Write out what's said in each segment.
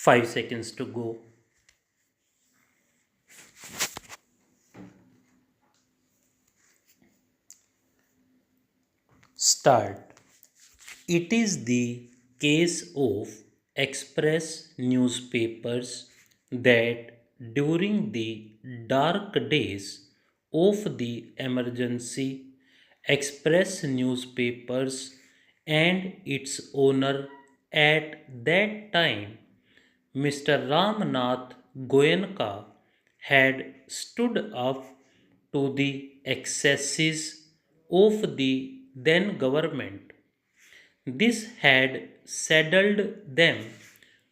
5 seconds to go. Start. It is the case of express newspapers that during the dark days of the emergency, express newspapers and its owner at that time, Mr. Ramnath Goenka, had stood up to the excesses of the then government. This had saddled them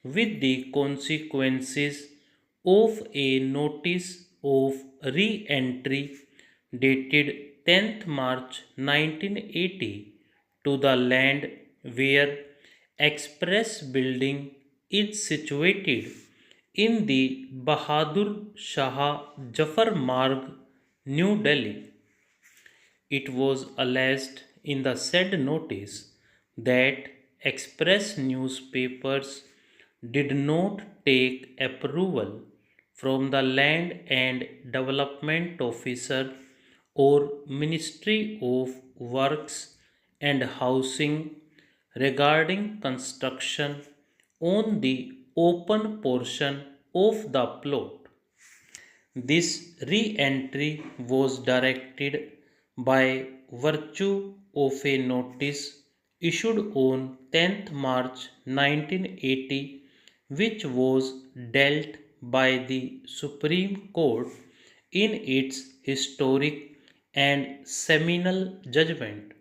with the consequences of a notice of re entry dated 10th March 1980 to the land where Express Building is situated in the Bahadur Shah Jafar Marg, New Delhi. It was alleged in the said notice that express newspapers did not take approval from the Land and Development Officer or Ministry of Works and Housing regarding construction on the open portion of the plot. This re entry was directed by virtue of a notice issued on 10th March 1980, which was dealt by the Supreme Court in its historic and seminal judgment.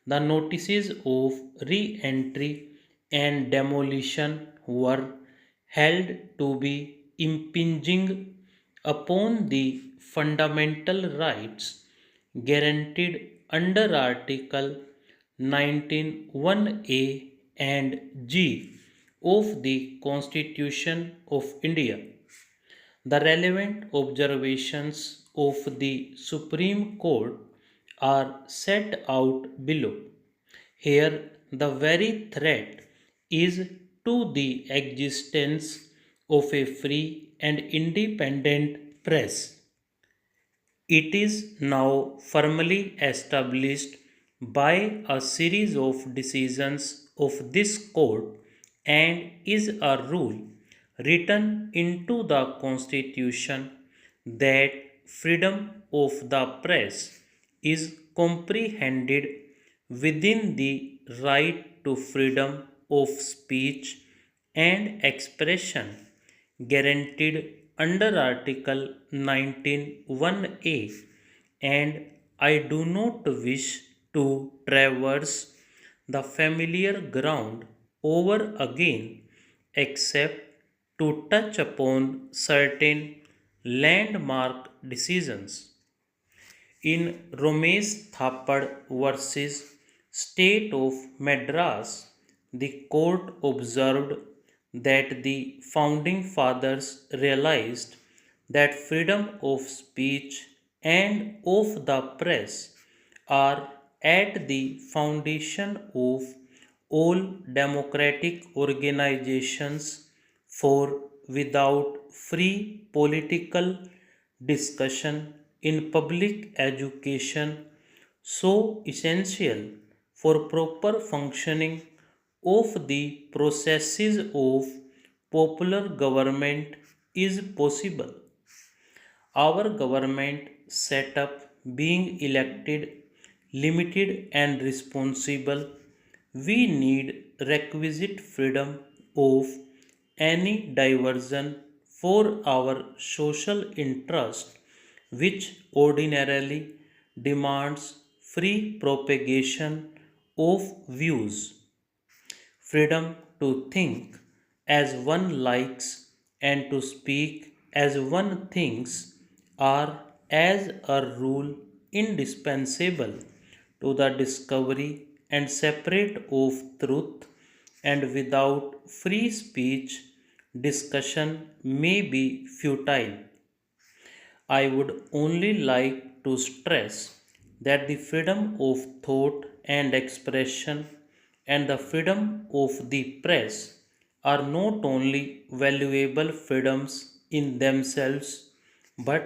The notices of re entry and demolition were held to be impinging upon the fundamental rights guaranteed under Article 19(1)(a) and (g) of the Constitution of India. The relevant observations of the Supreme Court are set out below. Here, the very threat is to the existence of a free and independent press. It is now firmly established by a series of decisions of this court and is a rule written into the Constitution that freedom of the press is comprehended within the right to freedom of speech and expression guaranteed under Article 19(1)(a), and I do not wish to traverse the familiar ground over again except to touch upon certain landmark decisions. In Ramesh Thapad versus State of Madras, the court observed that the founding fathers realized that freedom of speech and of the press are at the foundation of all democratic organizations, for without free political discussion in public education, so essential for proper functioning of the processes of popular government, is possible. Our government setup being elected, limited, and responsible, we need requisite freedom of any diversion for our social interest, which ordinarily demands free propagation of views. Freedom to think as one likes and to speak as one thinks are, as a rule, indispensable to the discovery and separate of truth, and without free speech, discussion may be futile. I would only like to stress that the freedom of thought and expression and the freedom of the press are not only valuable freedoms in themselves but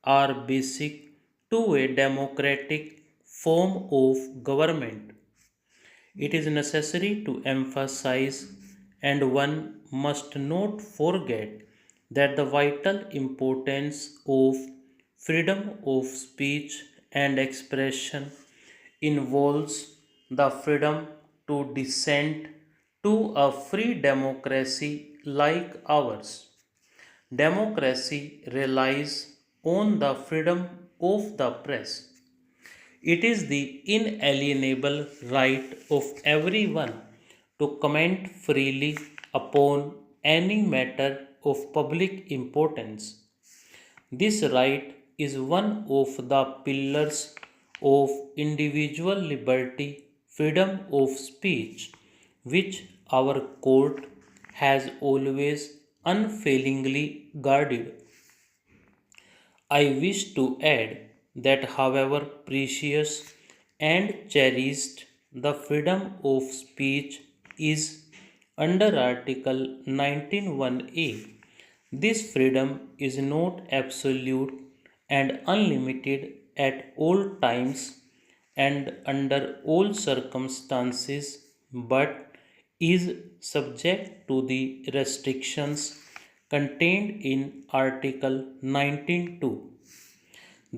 are basic to a democratic form of government. It is necessary to emphasize, and one must not forget, that the vital importance of freedom of speech and expression involves the freedom to dissent to a free democracy like ours. Democracy relies on the freedom of the press. It is the inalienable right of everyone to comment freely upon any matter of public importance. This right is one of the pillars of individual liberty, freedom of speech, which our court has always unfailingly guarded. I wish to add that however precious and cherished the freedom of speech is under Article 19(1)(a), this freedom is not absolute and unlimited at all times and under all circumstances, but is subject to the restrictions contained in Article 19(2).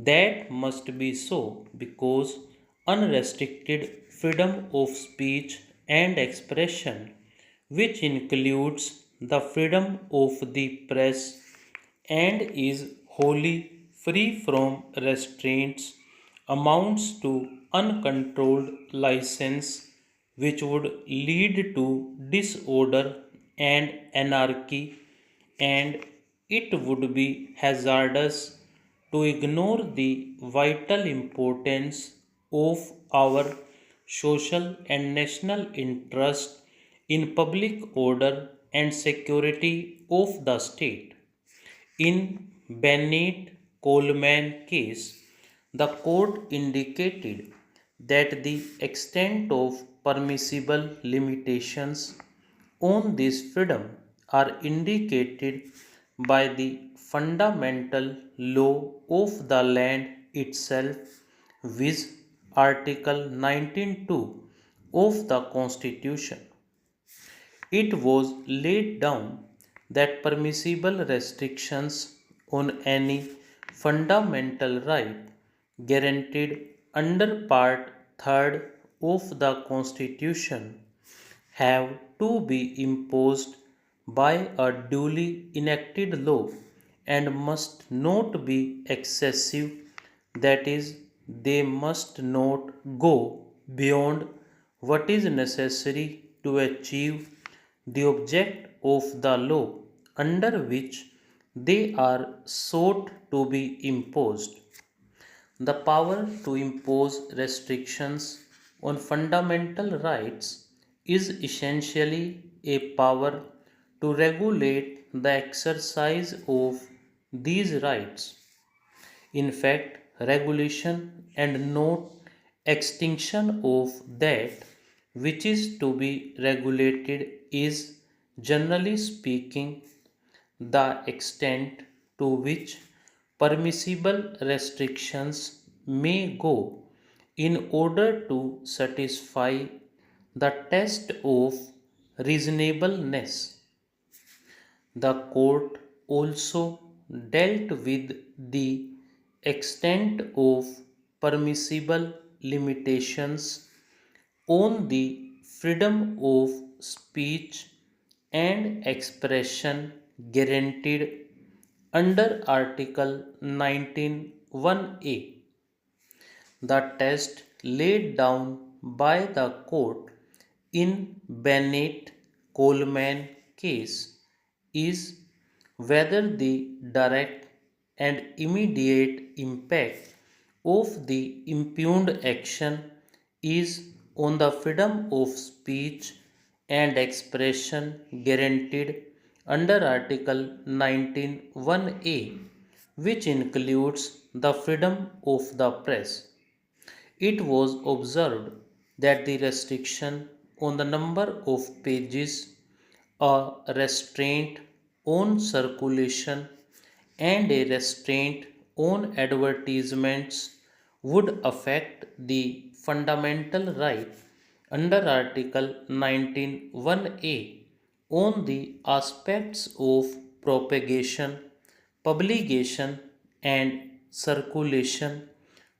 That must be so because unrestricted freedom of speech and expression, which includes the freedom of the press and is wholly free from restraints, amounts to uncontrolled license which would lead to disorder and anarchy, and it would be hazardous to ignore the vital importance of our social and national interest in public order and security of the state. In Bennett Coleman case, the court indicated that the extent of permissible limitations on this freedom are indicated by the fundamental law of the land itself, viz. Article 19(2) of the Constitution. It was laid down that permissible restrictions on any fundamental right guaranteed under Part 3rd of the Constitution have to be imposed by a duly enacted law and must not be excessive, that is, they must not go beyond what is necessary to achieve the object of the law under which they are sought to be imposed. The power to impose restrictions on fundamental rights is essentially a power to regulate the exercise of these rights. In fact, regulation and not extinction of that which is to be regulated is, generally speaking, the extent to which permissible restrictions may go in order to satisfy the test of reasonableness. The court also dealt with the extent of permissible limitations on the freedom of speech and expression guaranteed under Article 19(1)(a). The test laid down by the court in Bennett Coleman case is whether the direct and immediate impact of the impugned action is on the freedom of speech and expression guaranteed under Article 19(1)(a), which includes the freedom of the press. It was observed that the restriction on the number of pages a restraint on circulation and a restraint on advertisements would affect the fundamental right under Article 19(1)(a) on the aspects of propagation, publication, and circulation.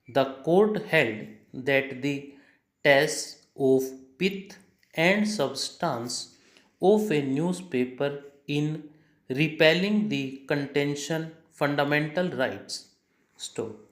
The court held that the tests of pith and substance of a newspaper in repelling the contention fundamental rights. Stop.